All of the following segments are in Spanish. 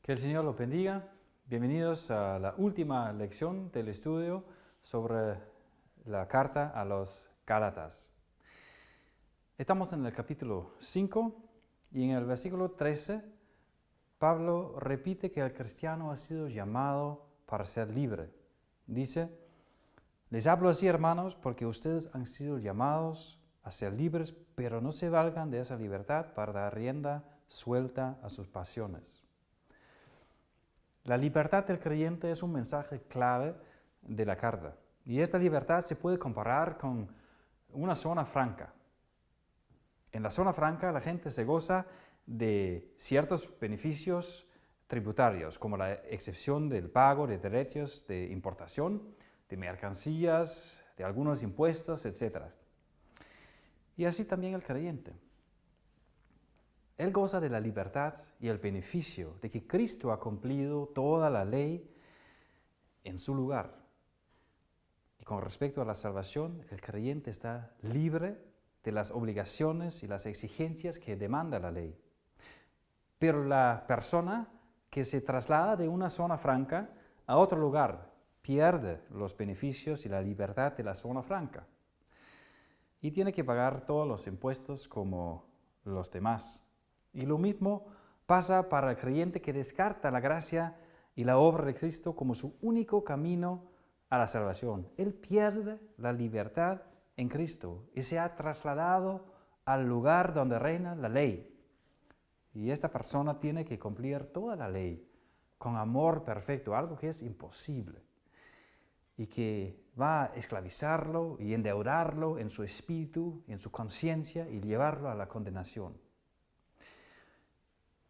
Que el Señor los bendiga. Bienvenidos a la última lección del estudio sobre la carta a los Gálatas. Estamos en el capítulo 5 y en el versículo 13, Pablo repite que el cristiano ha sido llamado para ser libre. Dice: les hablo así, hermanos, porque ustedes han sido llamados a ser libres, pero no se valgan de esa libertad para dar rienda suelta a sus pasiones. La libertad del creyente es un mensaje clave de la carta, y esta libertad se puede comparar con una zona franca. En la zona franca la gente se goza de ciertos beneficios tributarios, como la excepción del pago de derechos de importación, de mercancías, de algunos impuestos, etc. Y así también el creyente. Él goza de la libertad y el beneficio de que Cristo ha cumplido toda la ley en su lugar. Y con respecto a la salvación, el creyente está libre de las obligaciones y las exigencias que demanda la ley. Pero la persona que se traslada de una zona franca a otro lugar pierde los beneficios y la libertad de la zona franca. Y tiene que pagar todos los impuestos como los demás. Y lo mismo pasa para el creyente que descarta la gracia y la obra de Cristo como su único camino a la salvación. Él pierde la libertad en Cristo y se ha trasladado al lugar donde reina la ley. Y esta persona tiene que cumplir toda la ley con amor perfecto, algo que es imposible y que va a esclavizarlo y endeudarlo en su espíritu, en su conciencia y llevarlo a la condenación.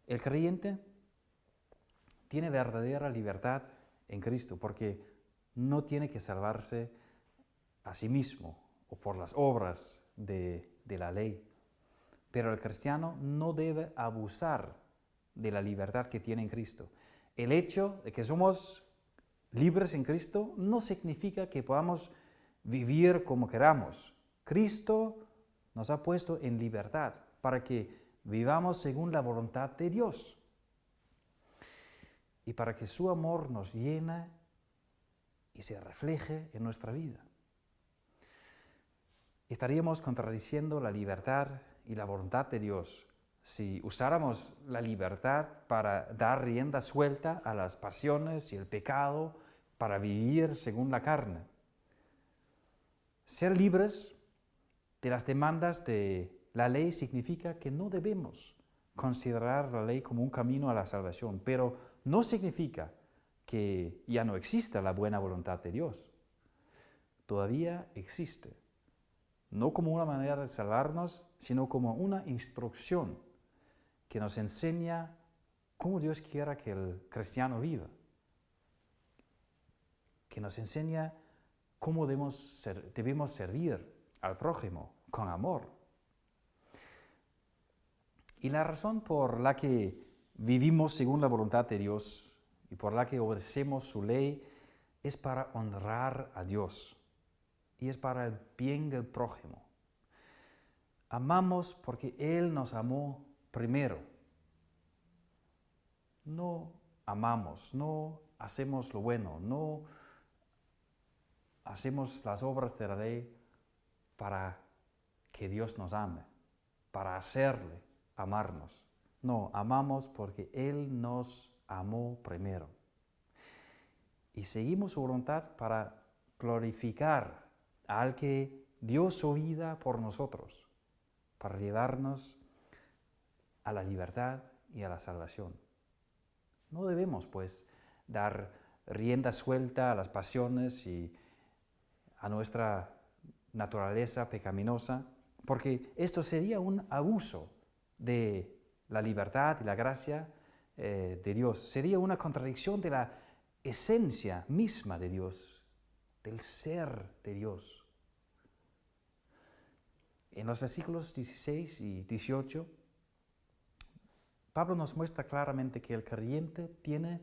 El creyente tiene verdadera libertad en Cristo porque no tiene que salvarse a sí mismo o por las obras de la ley. Pero el cristiano no debe abusar de la libertad que tiene en Cristo. El hecho de que somos libres en Cristo no significa que podamos vivir como queramos. Cristo nos ha puesto en libertad para que vivamos según la voluntad de Dios y para que su amor nos llene y se refleje en nuestra vida. Estaríamos contradiciendo la libertad y la voluntad de Dios si usáramos la libertad para dar rienda suelta a las pasiones y el pecado, para vivir según la carne. Ser libres de las demandas de la ley significa que no debemos considerar la ley como un camino a la salvación, pero no significa que ya no exista la buena voluntad de Dios. Todavía existe, no como una manera de salvarnos, sino como una instrucción que nos enseña cómo Dios quiera que el cristiano viva, que nos enseña cómo debemos servir al prójimo con amor. Y la razón por la que vivimos según la voluntad de Dios y por la que obedecemos su ley es para honrar a Dios y es para el bien del prójimo. Amamos porque Él nos amó primero. No amamos, no hacemos lo bueno, no hacemos las obras de la ley para que Dios nos ame, para hacerle amarnos. No, amamos porque Él nos amó primero. Y seguimos su voluntad para glorificar al que dio su vida por nosotros, para llevarnos a la libertad y a la salvación. No debemos, pues, dar rienda suelta a las pasiones y a nuestra naturaleza pecaminosa, porque esto sería un abuso de la libertad y la gracia de Dios. Sería una contradicción de la esencia misma de Dios, del ser de Dios. En los versículos 16 y 18, Pablo nos muestra claramente que el creyente tiene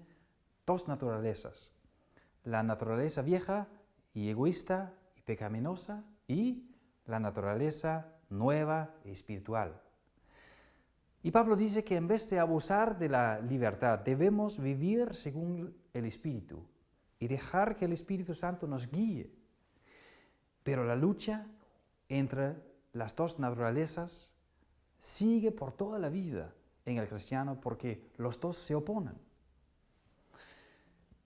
dos naturalezas: la naturaleza vieja y egoísta y pecaminosa, y la naturaleza nueva y espiritual. Y Pablo dice que en vez de abusar de la libertad, debemos vivir según el Espíritu y dejar que el Espíritu Santo nos guíe. Pero la lucha entre las dos naturalezas sigue por toda la vida en el cristiano porque los dos se oponen.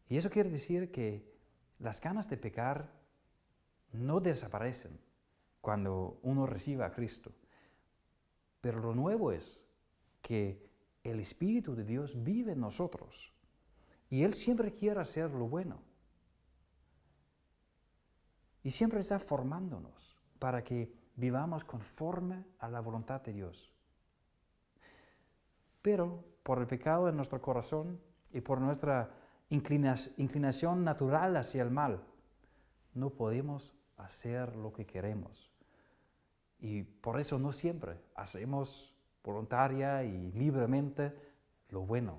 Y eso quiere decir que las ganas de pecar no desaparecen cuando uno recibe a Cristo. Pero lo nuevo es que el Espíritu de Dios vive en nosotros y Él siempre quiere hacer lo bueno. Y siempre está formándonos para que vivamos conforme a la voluntad de Dios. Pero por el pecado en nuestro corazón y por nuestra inclinación natural hacia el mal, no podemos hacer lo que queremos. Y por eso no siempre hacemos voluntaria y libremente lo bueno.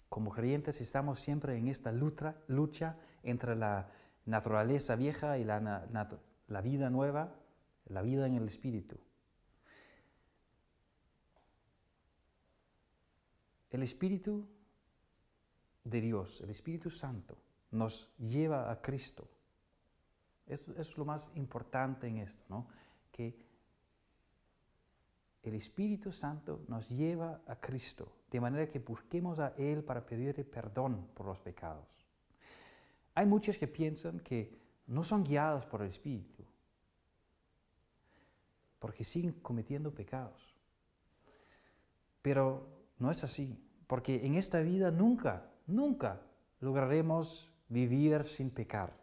Como creyentes estamos siempre en esta lucha entre la naturaleza vieja y la vida nueva, la vida en el Espíritu. El Espíritu de Dios, el Espíritu Santo, nos lleva a Cristo. Eso es lo más importante en esto, ¿no? Que el Espíritu Santo nos lleva a Cristo, de manera que busquemos a Él para pedirle perdón por los pecados. Hay muchos que piensan que no son guiados por el Espíritu, porque siguen cometiendo pecados. Pero no es así, porque en esta vida nunca lograremos vivir sin pecar.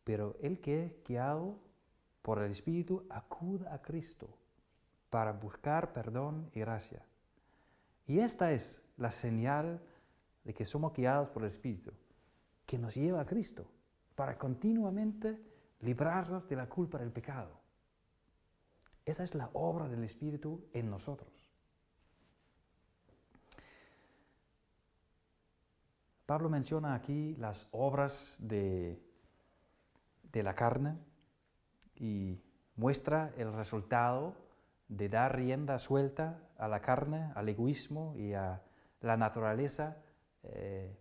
Pero el que es guiado por el Espíritu acude a Cristo para buscar perdón y gracia. Y esta es la señal de que somos guiados por el Espíritu, que nos lleva a Cristo para continuamente librarnos de la culpa del pecado. Esa es la obra del Espíritu en nosotros. Pablo menciona aquí las obras de la carne y muestra el resultado de dar rienda suelta a la carne, al egoísmo y a la naturaleza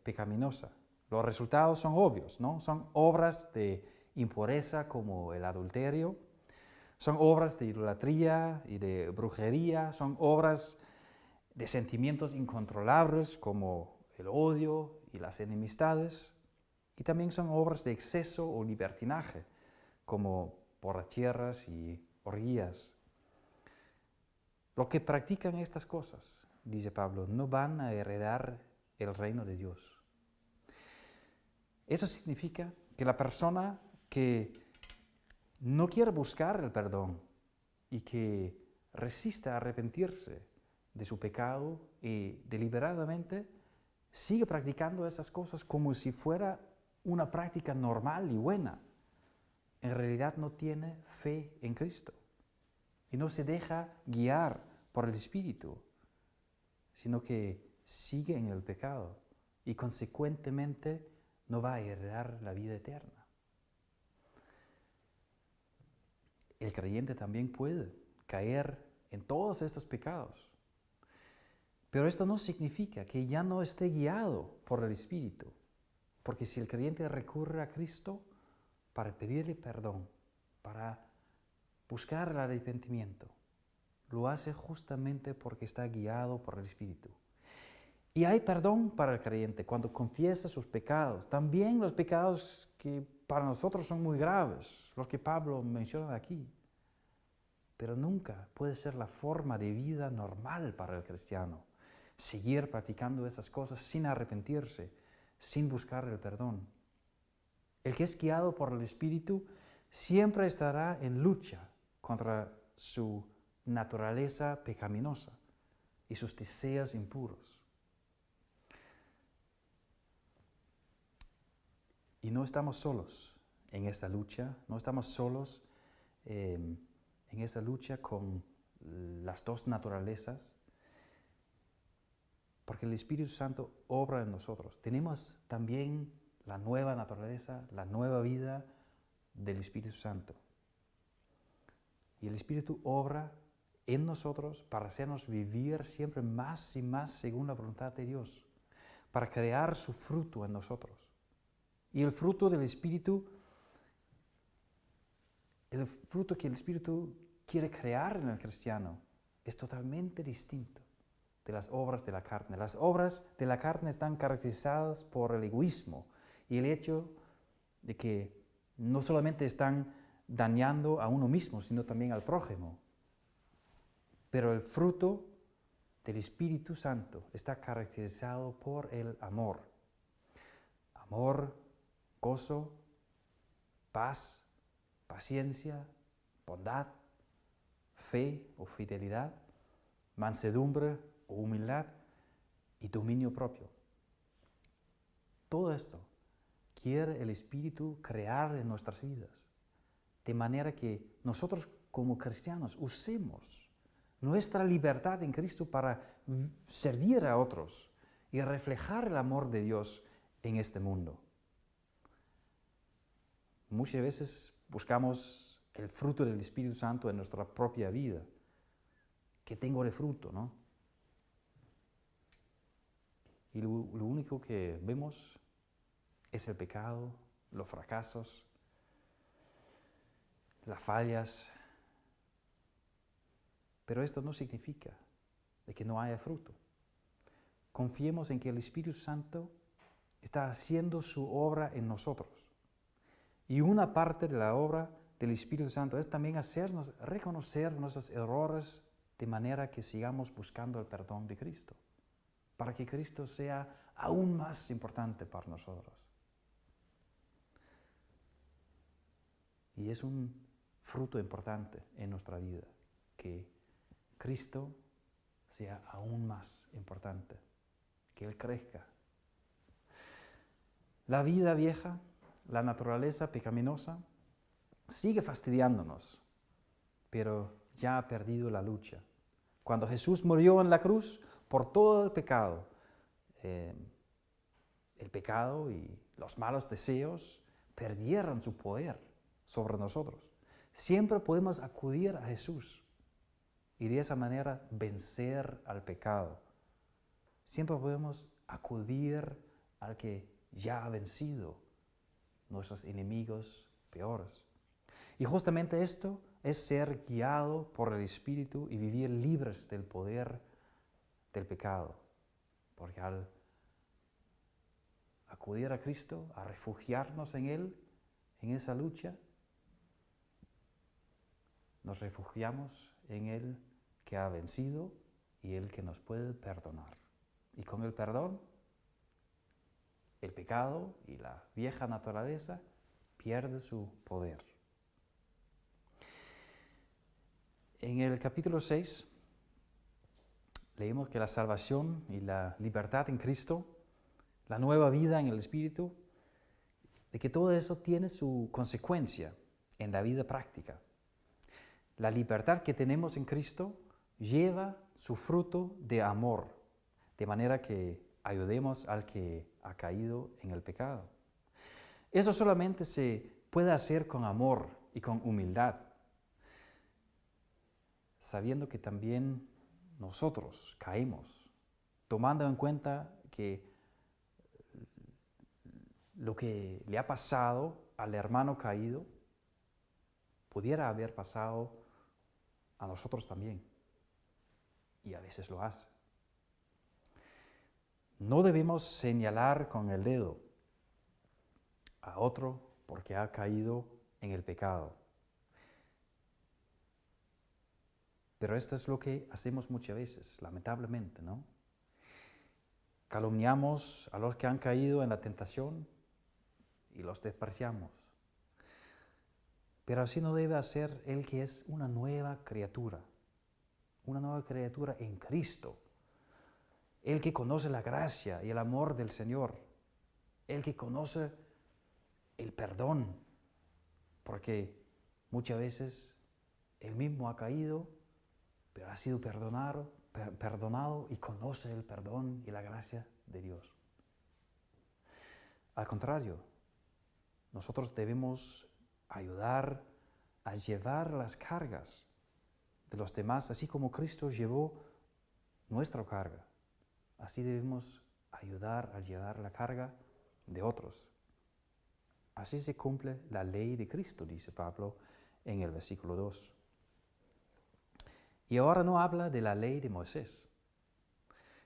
pecaminosa. Los resultados son obvios, ¿no? Son obras de impureza como el adulterio, son obras de idolatría y de brujería, son obras de sentimientos incontrolables como el odio y las enemistades, y también son obras de exceso o libertinaje como borracheras y orgías. Los que practican estas cosas, dice Pablo, no van a heredar el reino de Dios. Eso significa que la persona que no quiere buscar el perdón y que resiste a arrepentirse de su pecado y deliberadamente sigue practicando esas cosas como si fuera una práctica normal y buena, en realidad no tiene fe en Cristo y no se deja guiar por el Espíritu, sino que sigue en el pecado y consecuentemente no va a heredar la vida eterna. El creyente también puede caer en todos estos pecados, pero esto no significa que ya no esté guiado por el Espíritu, porque si el creyente recurre a Cristo para pedirle perdón, para buscar el arrepentimiento, lo hace justamente porque está guiado por el Espíritu. Y hay perdón para el creyente cuando confiesa sus pecados, también los pecados que para nosotros son muy graves, los que Pablo menciona aquí. Pero nunca puede ser la forma de vida normal para el cristiano, seguir practicando esas cosas sin arrepentirse, sin buscar el perdón. El que es guiado por el Espíritu siempre estará en lucha contra su naturaleza pecaminosa y sus deseos impuros. Y no estamos solos en esta lucha, no estamos solos en esa lucha con las dos naturalezas, porque el Espíritu Santo obra en nosotros. Tenemos también la nueva naturaleza, la nueva vida del Espíritu Santo. Y el Espíritu obra en nosotros para hacernos vivir siempre más y más según la voluntad de Dios, para crear su fruto en nosotros. Y el fruto del Espíritu, el fruto que el Espíritu quiere crear en el cristiano, es totalmente distinto de las obras de la carne. Las obras de la carne están caracterizadas por el egoísmo y el hecho de que no solamente están dañando a uno mismo, sino también al prójimo. Pero el fruto del Espíritu Santo está caracterizado por el amor. Amor, gozo, paz, paciencia, bondad, fe o fidelidad, mansedumbre o humildad y dominio propio. Todo esto quiere el Espíritu crear en nuestras vidas, de manera que nosotros como cristianos usemos nuestra libertad en Cristo para servir a otros y reflejar el amor de Dios en este mundo. Muchas veces buscamos el fruto del Espíritu Santo en nuestra propia vida. ¿Qué tengo de fruto, no? Y lo único que vemos es el pecado, los fracasos, las fallas. Pero esto no significa de que no haya fruto. Confiemos en que el Espíritu Santo está haciendo su obra en nosotros. Y una parte de la obra del Espíritu Santo es también hacernos reconocer nuestros errores de manera que sigamos buscando el perdón de Cristo, para que Cristo sea aún más importante para nosotros. Y es un fruto importante en nuestra vida, que Cristo sea aún más importante, que Él crezca. La vida vieja, la naturaleza pecaminosa, sigue fastidiándonos, pero ya ha perdido la lucha. Cuando Jesús murió en la cruz por todo el pecado y los malos deseos perdieron su poder sobre nosotros. Siempre podemos acudir a Jesús y de esa manera vencer al pecado. Siempre podemos acudir al que ya ha vencido nuestros enemigos peores. Y justamente esto es ser guiado por el Espíritu y vivir libres del poder del pecado. Porque al acudir a Cristo, a refugiarnos en Él, en esa lucha, nos refugiamos en Él que ha vencido y Él que nos puede perdonar. Y con el perdón, el pecado y la vieja naturaleza pierde su poder. En el capítulo 6 leemos que la salvación y la libertad en Cristo, la nueva vida en el Espíritu, de que todo eso tiene su consecuencia en la vida práctica. La libertad que tenemos en Cristo lleva su fruto de amor, de manera que ayudemos al que ha caído en el pecado. Eso solamente se puede hacer con amor y con humildad, sabiendo que también nosotros caemos, tomando en cuenta que lo que le ha pasado al hermano caído pudiera haber pasado a nosotros también, y a veces lo hace. No debemos señalar con el dedo a otro porque ha caído en el pecado. Pero esto es lo que hacemos muchas veces, lamentablemente, ¿no? Calumniamos a los que han caído en la tentación y los despreciamos. Pero así no debe hacer el que es una nueva criatura en Cristo, el que conoce la gracia y el amor del Señor, el que conoce el perdón, porque muchas veces él mismo ha caído, pero ha sido perdonado y conoce el perdón y la gracia de Dios. Al contrario, nosotros debemos ayudar a llevar las cargas de los demás, así como Cristo llevó nuestra carga. Así debemos ayudar a llevar la carga de otros. Así se cumple la ley de Cristo, dice Pablo en el versículo 2. Y ahora no habla de la ley de Moisés,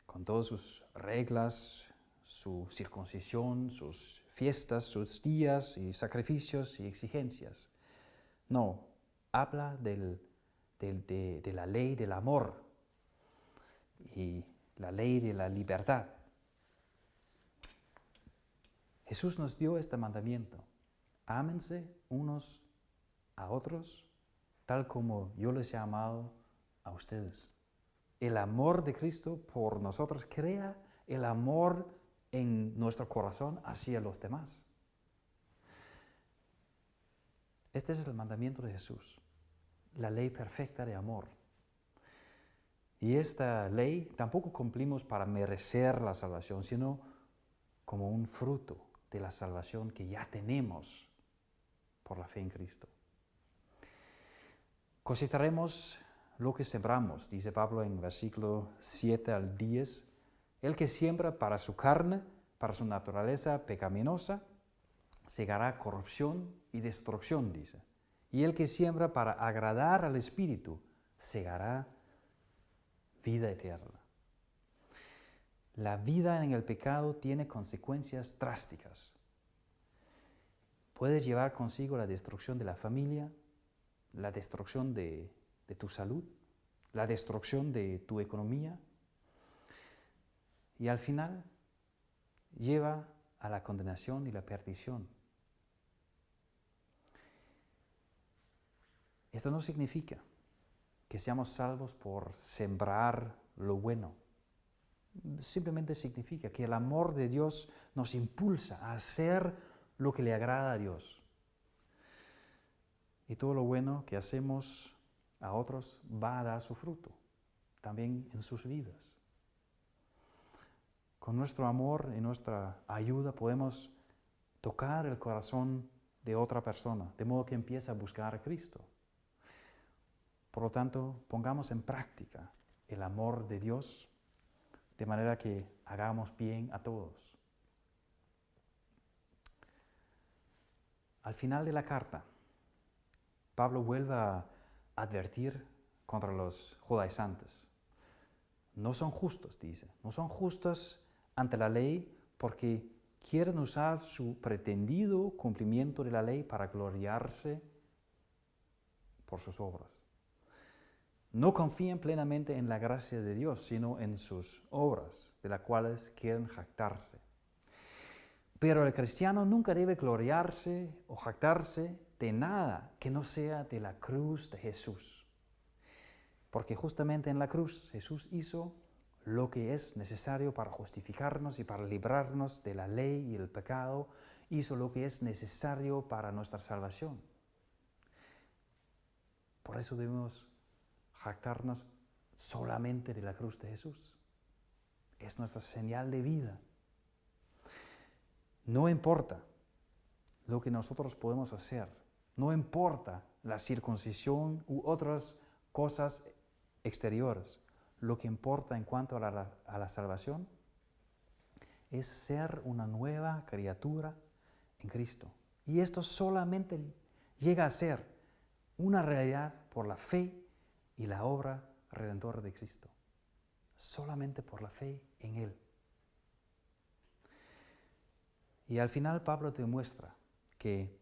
con todas sus reglas, su circuncisión, sus fiestas, sus días y sacrificios y exigencias. No, habla de la ley del amor y la ley de la libertad. Jesús nos dio este mandamiento: ámense unos a otros tal como yo les he amado a ustedes. El amor de Cristo por nosotros crea el amor en nuestro corazón hacia los demás. Este es el mandamiento de Jesús, la ley perfecta de amor. Y esta ley tampoco cumplimos para merecer la salvación, sino como un fruto de la salvación que ya tenemos por la fe en Cristo. Cosecharemos lo que sembramos, dice Pablo en versículo 7 al 10. El que siembra para su carne, para su naturaleza pecaminosa, segará corrupción y destrucción, dice. Y el que siembra para agradar al Espíritu, segará vida eterna. La vida en el pecado tiene consecuencias drásticas. Puede llevar consigo la destrucción de la familia, la destrucción de tu salud, la destrucción de tu economía, y al final lleva a la condenación y la perdición. Esto no significa que seamos salvos por sembrar lo bueno. Simplemente significa que el amor de Dios nos impulsa a hacer lo que le agrada a Dios. Y todo lo bueno que hacemos a otros va a dar su fruto, también en sus vidas. Con nuestro amor y nuestra ayuda podemos tocar el corazón de otra persona, de modo que empiece a buscar a Cristo. Por lo tanto, pongamos en práctica el amor de Dios, de manera que hagamos bien a todos. Al final de la carta, Pablo vuelve a advertir contra los judaizantes. No son justos, dice, no son justos ante la ley porque quieren usar su pretendido cumplimiento de la ley para gloriarse por sus obras. No confían plenamente en la gracia de Dios, sino en sus obras, de las cuales quieren jactarse. Pero el cristiano nunca debe gloriarse o jactarse de nada que no sea de la cruz de Jesús. Porque justamente en la cruz Jesús hizo lo que es necesario para justificarnos y para librarnos de la ley y el pecado. Hizo lo que es necesario para nuestra salvación. Por eso debemos jactarnos solamente de la cruz de Jesús. Es nuestra señal de vida. No importa lo que nosotros podemos hacer, no importa la circuncisión u otras cosas exteriores. Lo que importa en cuanto a la salvación es ser una nueva criatura en Cristo. Y esto solamente llega a ser una realidad por la fe y la obra redentora de Cristo. Solamente por la fe en Él. Y al final Pablo demuestra que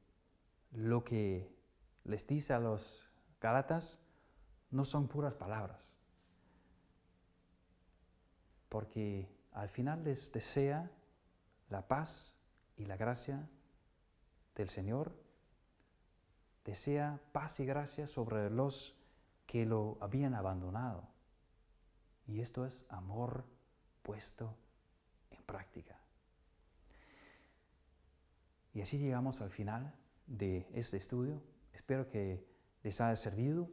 lo que les dice a los Gálatas no son puras palabras. Porque al final les desea la paz y la gracia del Señor. Desea paz y gracia sobre los que lo habían abandonado. Y esto es amor puesto en práctica. Y así llegamos al final de este estudio. Espero que les haya servido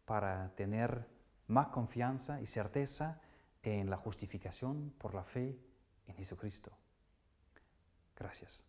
para tener más confianza y certeza en la justificación por la fe en Jesucristo. Gracias.